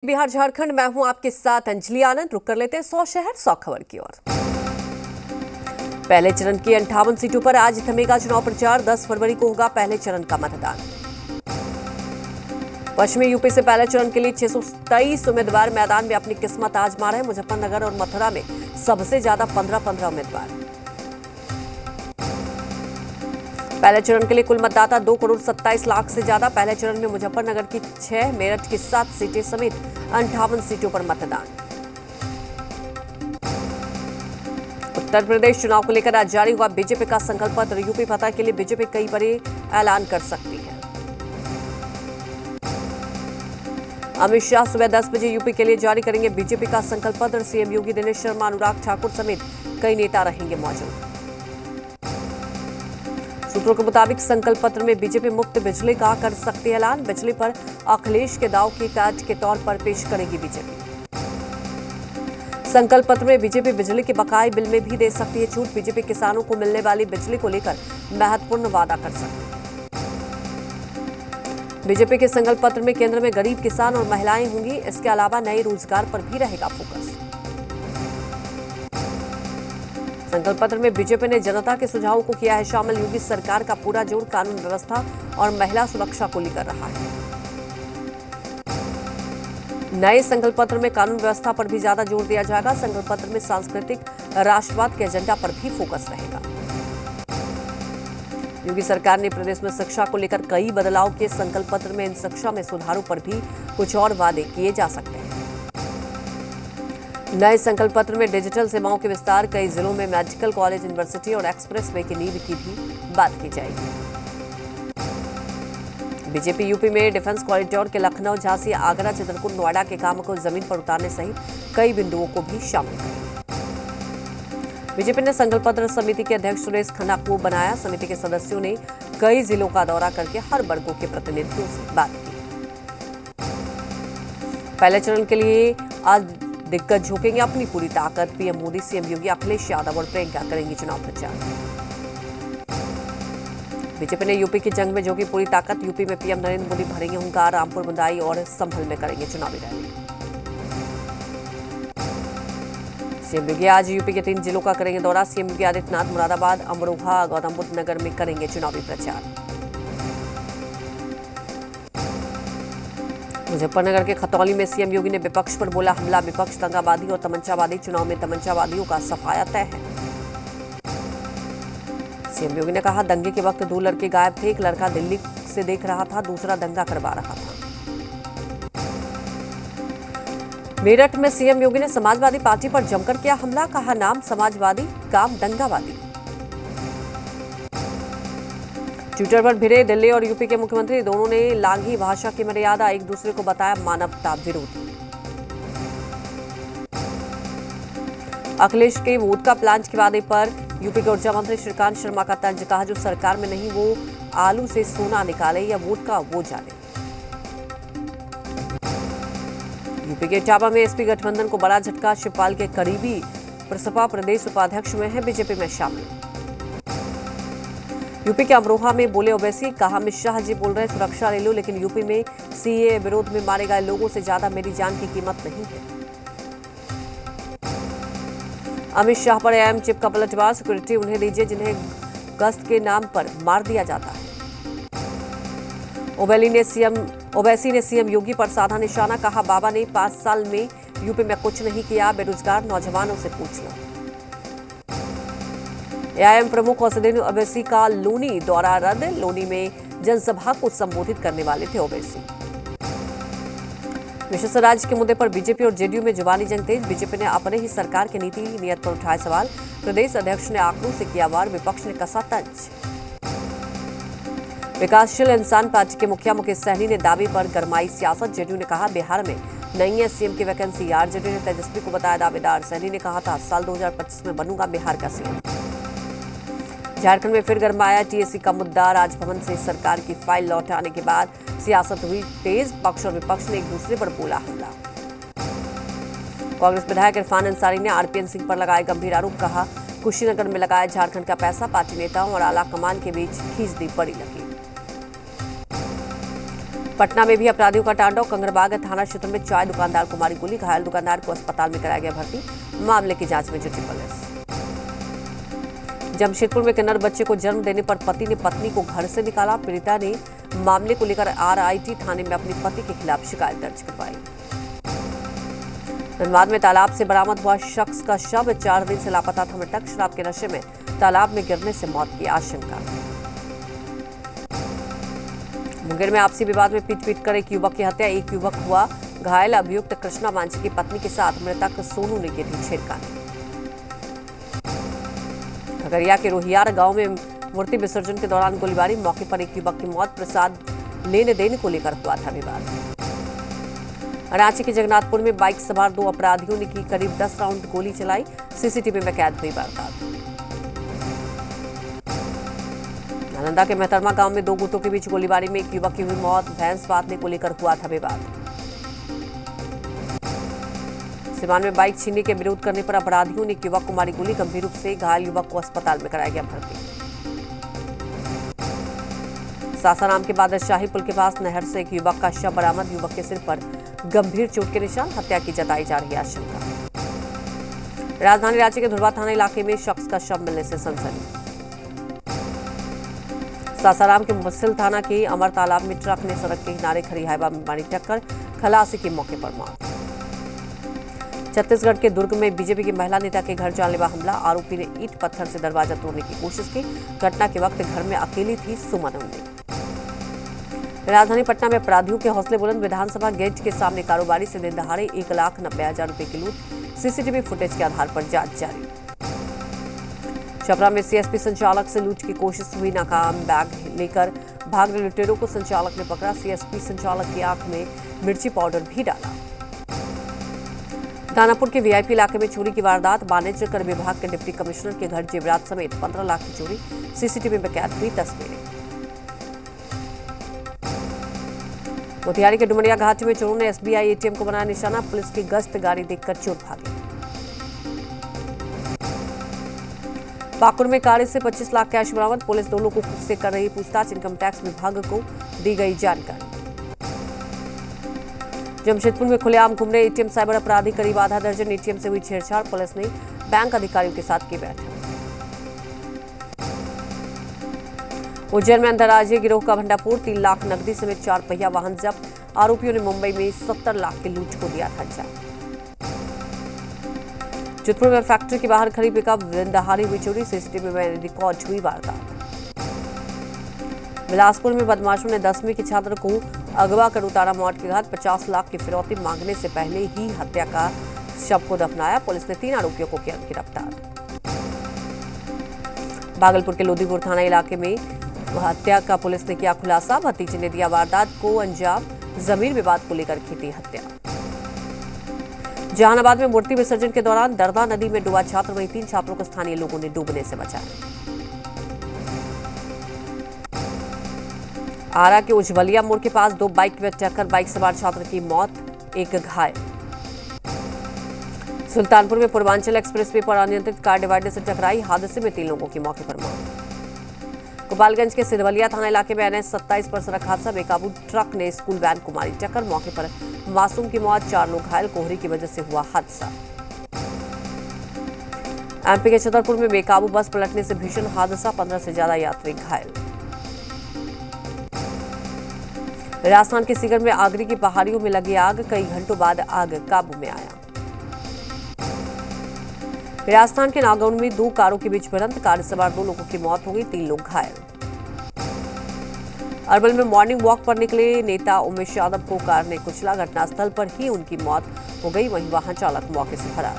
बिहार झारखंड, मैं हूं आपके साथ अंजलि आनंद। रुक कर लेते हैं 100 शहर 100 खबर की ओर। पहले चरण की 58 सीटों पर आज थमेगा चुनाव प्रचार। 10 फरवरी को होगा पहले चरण का मतदान। पश्चिमी यूपी से पहले चरण के लिए 623 उम्मीदवार मैदान में अपनी किस्मत आजमा रहे हैं। मुजफ्फरनगर और मथुरा में सबसे ज्यादा 15-15 उम्मीदवार। पहले चरण के लिए कुल मतदाता 2,27,00,000 से ज्यादा। पहले चरण में मुजफ्फरनगर की 6, मेरठ की 7 सीटें समेत 58 सीटों पर मतदान। उत्तर प्रदेश चुनाव को लेकर आज जारी हुआ बीजेपी का संकल्प पत्र। यूपी फतह के लिए बीजेपी कई बड़े ऐलान कर सकती है। अमित शाह सुबह 10 बजे यूपी के लिए जारी करेंगे बीजेपी का संकल्प पत्र। सीएम योगी, दिनेश शर्मा, अनुराग ठाकुर समेत कई नेता रहेंगे मौजूद। सूत्रों के मुताबिक संकल्प पत्र में बीजेपी मुफ्त बिजली का कर सकती है ऐलान। बिजली पर अखिलेश के दाव की काट के तौर पर पेश करेगी बीजेपी। संकल्प पत्र में बीजेपी बिजली के बकाये बिल में भी दे सकती है छूट। बीजेपी किसानों को मिलने वाली बिजली को लेकर महत्वपूर्ण वादा कर सकती है। बीजेपी के संकल्प पत्र में केंद्र में गरीब किसान और महिलाएं होंगी। इसके अलावा नए रोजगार पर भी रहेगा फोकस। संकल्प पत्र में बीजेपी ने जनता के सुझावों को किया है शामिल। योगी सरकार का पूरा जोर कानून व्यवस्था और महिला सुरक्षा को लेकर रहा है। नए संकल्प पत्र में कानून व्यवस्था पर भी ज्यादा जोर दिया जाएगा। संकल्प पत्र में सांस्कृतिक राष्ट्रवाद के एजेंडा पर भी फोकस रहेगा। योगी सरकार ने प्रदेश में शिक्षा को लेकर कई बदलाव किए। संकल्प पत्र में इन शिक्षा में सुधारों पर भी कुछ और वादे किए जा सकते हैं। नए संकल्प पत्र में डिजिटल सेवाओं के विस्तार, कई जिलों में मेडिकल कॉलेज, यूनिवर्सिटी और एक्सप्रेस वे की नींव की भी बात की जाएगी। बीजेपी यूपी में डिफेंस कॉरिडोर के लखनऊ, झांसी, आगरा, चित्रकूट, नोएडा के काम को जमीन पर उतारने सहित कई बिंदुओं को भी शामिल करेगी। बीजेपी ने संकल्प पत्र समिति के अध्यक्ष सुरेश खन्ना को बनाया। समिति के सदस्यों ने कई जिलों का दौरा करके हर वर्गों के प्रतिनिधियों से बात की। पहले चरण के लिए आज दिग्गज झोंकेंगे अपनी पूरी ताकत। पीएम मोदी, सीएम योगी, अखिलेश यादव और प्रियंका करेंगी चुनाव प्रचार। बीजेपी ने यूपी की जंग में झोंकी पूरी ताकत। यूपी में पीएम नरेंद्र मोदी भरेंगे हुंकार। रामपुर, बुंदाई और संभल में करेंगे चुनावी रैली। सीएम योगी आज यूपी के 3 जिलों का करेंगे दौरा। सीएम योगी आदित्यनाथ मुरादाबाद, अमरोहा, गौतम बुद्ध नगर में करेंगे चुनावी प्रचार। मुजफ्फरनगर के खतौली में सीएम योगी ने विपक्ष पर बोला हमला। विपक्ष दंगाबादी और तमंचाबादी, चुनाव में तमंचाबादियों का सफाया तय है। सीएम योगी ने कहा दंगे के वक्त 2 लड़के गायब थे। एक लड़का दिल्ली से देख रहा था, दूसरा दंगा करवा रहा था। मेरठ में सीएम योगी ने समाजवादी पार्टी पर जमकर किया हमला। कहा नाम समाजवादी, काम दंगावादी। ट्विटर पर भिड़े दिल्ली और यूपी के मुख्यमंत्री, दोनों ने लांघी भाषा की मर्यादा, एक दूसरे को बताया मानवता विरोधी। अखिलेश के वोडका प्लांट के वादे पर यूपी के ऊर्जा मंत्री श्रीकांत शर्मा का तंज। कहा जो सरकार में नहीं वो आलू से सोना निकाले या वोडका वो जाने। यूपी के इटावा में एसपी गठबंधन को बड़ा झटका। शिवपाल के करीबी प्रसपा प्रदेश उपाध्यक्ष में है बीजेपी में शामिल। यूपी के अमरोहा में बोले ओवैसी। कहा अमित शाह जी बोल रहे सुरक्षा ले लो, लेकिन यूपी में सीए विरोध में मारे गए लोगों से ज्यादा मेरी जान की कीमत नहीं है। अमित शाह पर एआईएम चिप का पलटवार। सिक्योरिटी उन्हें दीजिए जिन्हें गश्त के नाम पर मार दिया जाता है। ओवैसी ने सीएम योगी पर साधा निशाना। कहा बाबा ने 5 साल में यूपी में कुछ नहीं किया। बेरोजगार नौजवानों से पूछ लो। एआईएम प्रमुख असदुद्दीन ओवैसी का लोनी दौरा रद्द। लोनी में जनसभा को संबोधित करने वाले थे ओवैसी। विशेष राज्य के मुद्दे पर बीजेपी और जेडीयू में जुबानी जंग तेज। बीजेपी ने अपने ही सरकार की नीति नियत पर उठाए सवाल। प्रदेश अध्यक्ष ने आंकड़ों से किया वार। विपक्ष ने कसा तंज। विकासशील इंसान पार्टी के मुखिया मुकेश सहनी ने दावे पर गरमाई सियासत। जेडीयू ने कहा बिहार में नहीं है सीएम की वैकेंसी। आरजेडी ने तेजस्वी को बताया दावेदार। सहनी ने कहा था साल 2025 में बनूंगा बिहार का सीएम। झारखंड में फिर गरमाया टीएसी का मुद्दा। राजभवन से सरकार की फाइल लौटाने के बाद सियासत हुई तेज। पक्ष और विपक्ष ने एक दूसरे पर बोला हमला। कांग्रेस विधायक इरफान अंसारी ने आरपीएन सिंह पर लगाए गंभीर आरोप। कहा कुशीनगर में लगाया झारखंड का पैसा। पार्टी नेताओं और आला कमान के बीच खींच दी बड़ी लकीर। पटना में भी अपराधियों का तांडव। कंगरबाग थाना क्षेत्र में चाय दुकानदार को मारी गोली, घायल दुकानदार को अस्पताल में कराया गया भर्ती। मामले की जांच में जुटी पुलिस। जमशेदपुर में किन्नर बच्चे को जन्म देने पर पति ने पत्नी को घर से निकाला। पीड़िता ने मामले को लेकर RIT थाने में अपने पति के खिलाफ शिकायत दर्ज करवाई। धनबाद में तालाब से बरामद हुआ शख्स का शव, 4 दिन से लापता था मृतक। शराब के नशे में तालाब में गिरने से मौत की आशंका। मुंगेर में आपसी विवाद में पीट कर एक युवक की हत्या, एक युवक हुआ घायल। अभियुक्त कृष्णा मांझी की पत्नी के साथ मृतक सोनू ने की थी छेड़खानी। खगड़िया के रोहियार गांव में मूर्ति विसर्जन के दौरान गोलीबारी, मौके पर एक युवक की मौत। प्रसाद लेने देने को लेकर हुआ था विवाद। रांची के जगन्नाथपुर में बाइक सवार 2 अपराधियों ने की करीब 10 राउंड गोली चलाई। CCTV में कैद हुई वारदात। नालंदा के मेहतरमा गांव में 2 गुटों के बीच गोलीबारी में एक युवक की हुई मौत। भैंस बांधने को लेकर हुआ था विवाद। सीवान में बाइक छीनने के विरोध करने पर अपराधियों ने एक युवक को मारी गोली। गंभीर रूप से घायल युवक को अस्पताल में कराया गया भर्ती। सासाराम के बादशाही पुल के पास नहर से एक युवक का शव बरामद। युवक के सिर पर गंभीर चोट के निशान, हत्या की जताई जा रही आशंका। राजधानी रांची के धुरवा थाना इलाके में शख्स का शव मिलने से सनसनी। सासाराम के मुफस्सिल थाना के अमर तालाब में ट्रक ने सड़क के किनारे खड़ी हाइवा में मारी टक्कर, खलासी की मौके पर मौत। छत्तीसगढ़ के दुर्ग में बीजेपी की महिला नेता के घर जानलेवा हमला, आरोपी ने ईंट पत्थर से दरवाजा तोड़ने की कोशिश की। घटना के वक्त घर में अकेली थी सुमन उन्नी। राजधानी पटना में अपराधियों के हौसले बुलंद, विधानसभा गेट के सामने कारोबारी से दिन दहाड़े 1,90,000 रुपए की लूट। CCTV फुटेज के आधार पर जांच जारी। छपरा में CSP संचालक से लूट की कोशिश हुई नाकाम, बैग लेकर भाग रहे लुटेरों को संचालक ने पकड़ा। CSP संचालक की आंख में मिर्ची पाउडर भी डाला। दानापुर के VIP इलाके में चोरी की वारदात, वाणिज्य कर विभाग के डिप्टी कमिश्नर के घर जेवरात समेत 15 लाख की चोरी। CCTV में कैद हुई तस्वीरें। मोतिहारी के डुमरिया घाटी में चोरों ने SBI ATM को बनाया निशाना, पुलिस की गश्त गाड़ी देखकर चोर भागे। पाकुड़ में कार से 25 लाख कैश बरामद, पुलिस 2 लोगों से कर रही पूछताछ। इनकम टैक्स विभाग को दी गई जानकारी। जमशेदपुर में खुलेआम घूम रहे ATM साइबर अपराधी, करीब आधा दर्जन ATM से हुई छेड़छाड़। पुलिस ने बैंक अधिकारियों के साथ की बैठक। उज्जैन में अंतर्राज्यीय गिरोह का भंडाफोड़, 3 लाख नकदी समेत 4 पहिया वाहन जब्त। आरोपियों ने मुंबई में 70 लाख की लूट को दिया था अंजाम। जोधपुर में फैक्ट्री के बाहर खड़ी पिकअप, दिन दहाड़े हुई चोरी। CCTV में रिकॉर्ड हुई वारदात। बिलासपुर में बदमाशों ने 10वीं के छात्र को अगवा कर उतारा मौत के घाट। 50 लाख की फिरौती मांगने से पहले ही हत्या का शव को दफनाया। पुलिस ने 3 आरोपियों को किया गिरफ्तार। भागलपुर के लोदीपुर थाना इलाके में हत्या का पुलिस ने किया खुलासा, भतीजे ने दिया वारदात को अंजाम। जमीन विवाद को लेकर की थी हत्या। जहानाबाद में मूर्ति विसर्जन के दौरान दरदा नदी में डूबा छात्र, वहीं 3 छात्रों को स्थानीय लोगों ने डूबने से बचाया। आरा के उज्जवलिया मोड़ के पास 2 बाइक में टक्कर, बाइक सवार छात्र की मौत, एक घायल। सुल्तानपुर में पूर्वांचल एक्सप्रेसवे पर अनियंत्रित कार डिवाइडर से टकराई, हादसे में 3 लोगों की मौके पर मौत। गोपालगंज के सिधवलिया थाना इलाके में NH 27 पर सड़क हादसा, बेकाबू ट्रक ने स्कूल वैन को मारी टक्कर, मौके पर मासूम की मौत, 4 लोग घायल। कोहरे की वजह से हुआ हादसा। MP के छतरपुर में बेकाबू बस पलटने से भीषण हादसा, 15 से ज्यादा यात्री घायल। राजस्थान के सीकर में आगरी की पहाड़ियों में लगी आग, कई घंटों बाद आग काबू में आया। राजस्थान के नागौर में 2 कारों के बीच भिड़ंत, कार सवार 2 लोगों की मौत हो गई, 3 लोग घायल। अरवल में मॉर्निंग वॉक पर निकले नेता उमेश यादव को कार ने कुचला, घटनास्थल पर ही उनकी मौत हो गई, वहीं वाहन चालक मौके से फरार।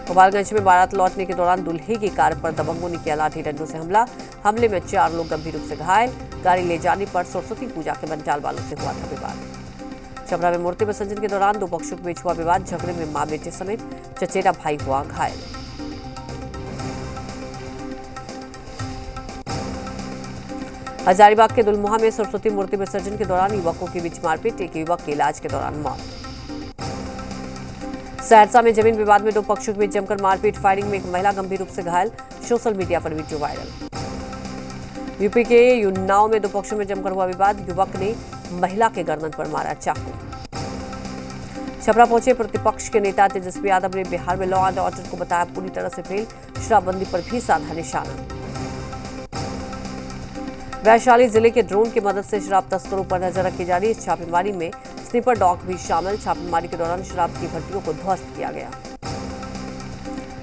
गोपालगंज में बारात लौटने के दौरान दूल्हे की कार पर दबंगों ने किया लाठी डंडों से हमला, हमले में 4 लोग गंभीर रूप से घायल। गाड़ी ले जाने पर सरस्वती पूजा के बंटाल वालों से हुआ था विवाद। छपरा में मूर्ति विसर्जन के दौरान 2 पक्षों के बीच हुआ विवाद, झगड़े में मां बेटे समेत चचेरा भाई हुआ घायल। हजारीबाग के दुलमुहा में सरस्वती मूर्ति विसर्जन के दौरान युवकों के बीच मारपीट, एक युवक के इलाज के दौरान मौत। सहरसा में जमीन विवाद में 2 पक्षों के बीच जमकर मारपीट, फायरिंग में एक महिला गंभीर रूप से घायल, सोशल मीडिया पर वीडियो वायरल। यूपी के उन्नाव में दो पक्षों में जमकर हुआ विवाद। युवक ने महिला के गर्दन पर मारा चाकू। छपरा पहुंचे प्रतिपक्ष के नेता तेजस्वी यादव ने बिहार में लॉ एंड ऑर्डर को बताया पूरी तरह से फेल। शराबबंदी पर भी साधा निशाना। वैशाली जिले के ड्रोन की मदद से शराब तस्करों पर नजर रखी जा रही है। इस छापेमारी में स्नीपर डॉग भी शामिल। छापेमारी के दौरान शराब की भट्टियों को ध्वस्त किया गया।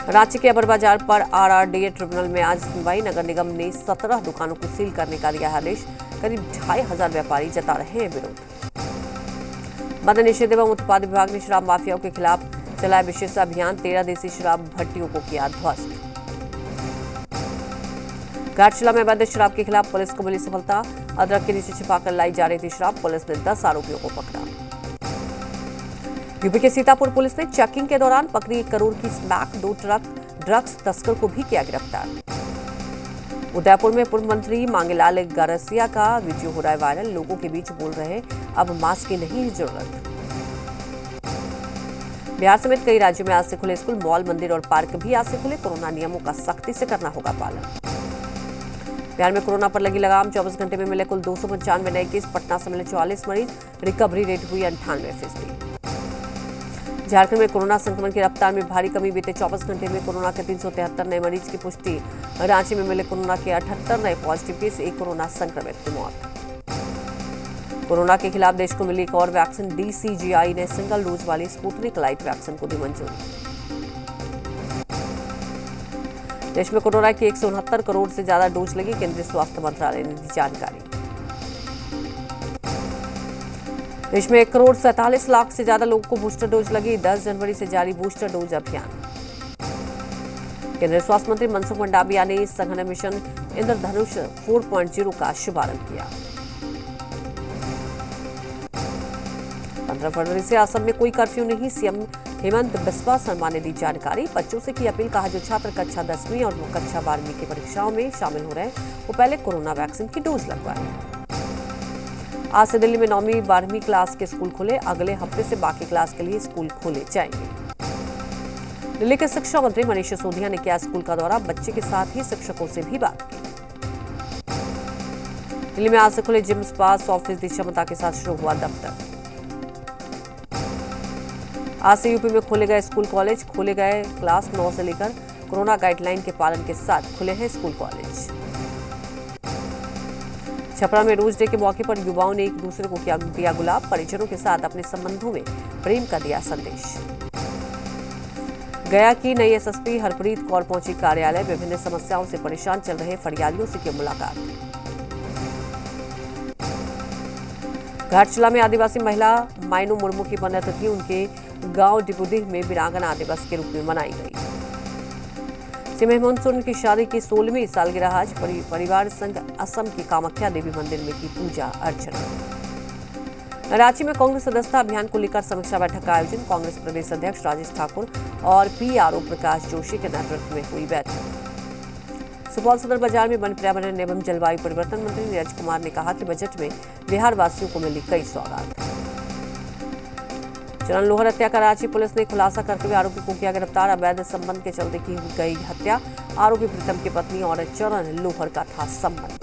रांची के अबर बाजार पर आरआरडीए ट्रिब्यूनल में आज सुनवाई। नगर निगम ने 17 दुकानों को सील करने का दिया आदेश। करीब 2500 व्यापारी जता रहे हैं विरोध। मद्य निषेध एवं उत्पाद विभाग ने शराब माफियाओं के खिलाफ चलाया विशेष अभियान। 13 देसी शराब भट्टियों को किया ध्वस्त। घाटशिला में अवैध शराब के खिलाफ पुलिस को मिली सफलता। अदरक के नीचे छिपाकर लाई जा रही थी शराब। पुलिस ने 10 आरोपियों को पकड़ा। यूपी के सीतापुर पुलिस ने चेकिंग के दौरान पकड़ी 1 करोड़ की स्मैक। 2 ट्रक ड्रग्स तस्कर को भी किया गिरफ्तार। उदयपुर में पूर्व मंत्री मांगेलाल गारसिया का वीडियो हो रहा है वायरल। लोगों के बीच बोल रहे अब मास्क की नहीं जरूरत। बिहार समेत कई राज्यों में आज से खुले स्कूल, मॉल, मंदिर और पार्क भी आज से खुले। कोरोना नियमों का सख्ती से करना होगा पालन। बिहार में कोरोना पर लगी लगाम। 24 घंटे में मिले कुल 295 नए केस। पटना से मिले 44 मरीज। रिकवरी रेट हुई 98%। झारखंड में कोरोना संक्रमण की रफ्तार में भारी कमी। बीते 24 घंटे में कोरोना के 373 नए मरीज की पुष्टि। रांची में मिले कोरोना के 78 नए पॉजिटिव केस। एक कोरोना संक्रमित की मौत। कोरोना के खिलाफ देश को मिली एक और वैक्सीन। डीसीजीआई ने सिंगल डोज वाली स्पुतनिक लाइट वैक्सीन को दी मंजूरी। देश में कोरोना की 169 करोड़ से ज्यादा डोज लगी। केंद्रीय स्वास्थ्य मंत्रालय ने दी जानकारी। देश में 1 करोड़ 47 लाख से ज्यादा लोगों को बूस्टर डोज लगी। 10 जनवरी से जारी बूस्टर डोज अभियान। केंद्रीय स्वास्थ्य मंत्री मनसुख मंडाविया ने सघन मिशन इंद्रधनुष 4.0 का शुभारंभ किया। 15 फरवरी से असम में कोई कर्फ्यू नहीं। सीएम हेमंत बिस्वा शर्मा ने दी जानकारी। बच्चों से की अपील। कहा जो छात्र कक्षा 10वीं और कक्षा 12वीं की परीक्षाओं में शामिल हो रहे हैं वो पहले कोरोना वैक्सीन की डोज लगवाएं। आज से दिल्ली में 9वीं 12वीं क्लास के स्कूल खुले। अगले हफ्ते से बाकी क्लास के लिए स्कूल खोले जाएंगे। दिल्ली के शिक्षा मंत्री मनीष सिसोदिया ने किया स्कूल का दौरा। बच्चे के साथ ही शिक्षकों से भी बात की। दिल्ली में आज से खुले जिम, स्पा। 100% क्षमता के साथ शुरू हुआ दफ्तर। आज से यूपी में खोले गए स्कूल कॉलेज। खोले गए क्लास 9 से लेकर। कोरोना गाइडलाइन के पालन के साथ खुले हैं स्कूल कॉलेज। छपरा में रोज डे के मौके पर युवाओं ने एक दूसरे को दिया गुलाब। परिजनों के साथ अपने संबंधों में प्रेम का दिया संदेश। गया की नई एसएसपी हरप्रीत कौर पहुंची कार्यालय। विभिन्न समस्याओं से परेशान चल रहे फरियादियों से की मुलाकात। घाटशिला में आदिवासी महिला माइनू मुर्मू की पुण्यतिथि उनके गांव डिपुडीह में वीरांगना दिवस के रूप में मनाई गई। सिम हेमंत सोरेन की शादी की 16वीं सालगिरह आज। परिवार संघ असम की कामाख्या देवी मंदिर में की पूजा अर्चना। रांची में कांग्रेस सदस्यता अभियान को लेकर समीक्षा बैठक का आयोजन। कांग्रेस प्रदेश अध्यक्ष राजेश ठाकुर और पीआरओ प्रकाश जोशी के नेतृत्व में हुई बैठक। सुपौल सदर बाजार में वन, पर्यावरण एवं जलवायु परिवर्तन मंत्री नीरज कुमार ने कहा कि बजट में बिहार वासियों को मिली कई सौगात। चरण लोहर हत्या का रांची पुलिस ने खुलासा करते हुए आरोपी को किया गिरफ्तार। अवैध संबंध के चलते की गई हत्या। आरोपी प्रीतम की पत्नी और चरण लोहर का था संबंध।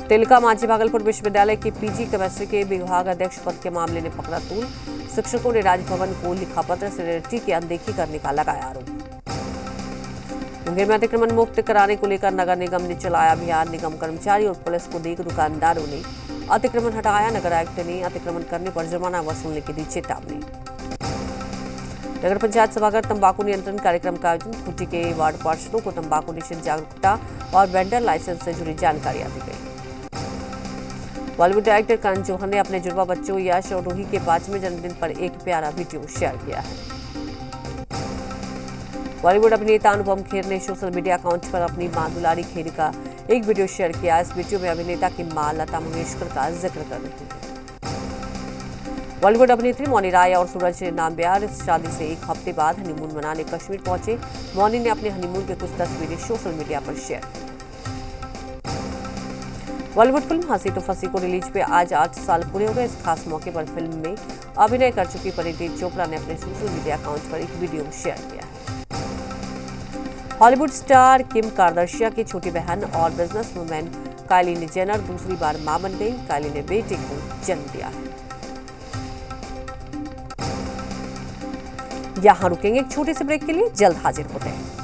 तिलका मांझी भागलपुर विश्वविद्यालय के पीजी केमिस्ट्री के विभाग अध्यक्ष पद के मामले ने पकड़ा तूल। शिक्षकों ने राजभवन को लिखा पत्र सेनेटरी की अनदेखी करने का लगाया आरोप। मुंगेर में अतिक्रमण मुक्त कराने को लेकर नगर निगम ने चलाया अभियान। निगम कर्मचारी और पुलिस को देख दुकानदारों ने अतिक्रमण हटाया। नगर आयुक्त ने अतिक्रमण करने पर जुर्माना वसूलने की दी चेतावनी। नगर पंचायत सभागार तंबाकू नियंत्रण कार्यक्रम का आयोजन। खूंटी के वार्ड पार्षदों को तंबाकू निषेध जागरूकता और वेंडर लाइसेंस से जुड़ी जानकारियां दी गई। बॉलीवुड डायरेक्टर करण जौहर ने अपने जुड़वा बच्चों यश और रूही के 5वें जन्मदिन पर एक प्यारा वीडियो शेयर किया है। बॉलीवुड अभिनेता अनुपम खेर ने सोशल मीडिया अकाउंट पर अपनी मां दुलारी खेर का एक वीडियो शेयर किया। इस वीडियो में अभिनेता की मां लता मंगेशकर का जिक्र कर रही है। बॉलीवुड अभिनेत्री मौनी राय और सूरज नाम्बियार शादी से एक हफ्ते बाद हनीमून मनाने कश्मीर पहुंचे। मौनी ने अपने हनीमून की कुछ तस्वीरें सोशल मीडिया पर शेयर की। बॉलीवुड फिल्म हंसी तो फंसी को रिलीज पे आज 8 साल पूरे हो गए। इस खास मौके पर फिल्म में अभिनय कर चुकी परिणीति चोपड़ा ने अपने सोशल मीडिया अकाउंट पर एक वीडियो शेयर किया है। हॉलीवुड स्टार किम कार्दशिया की छोटी बहन और बिजनेसवुमेन काइली जेनर दूसरी बार मां बन गई। काइली ने बेटे को जन्म दिया है। यहां रुकेंगे एक छोटे से ब्रेक के लिए, जल्द हाजिर होते हैं।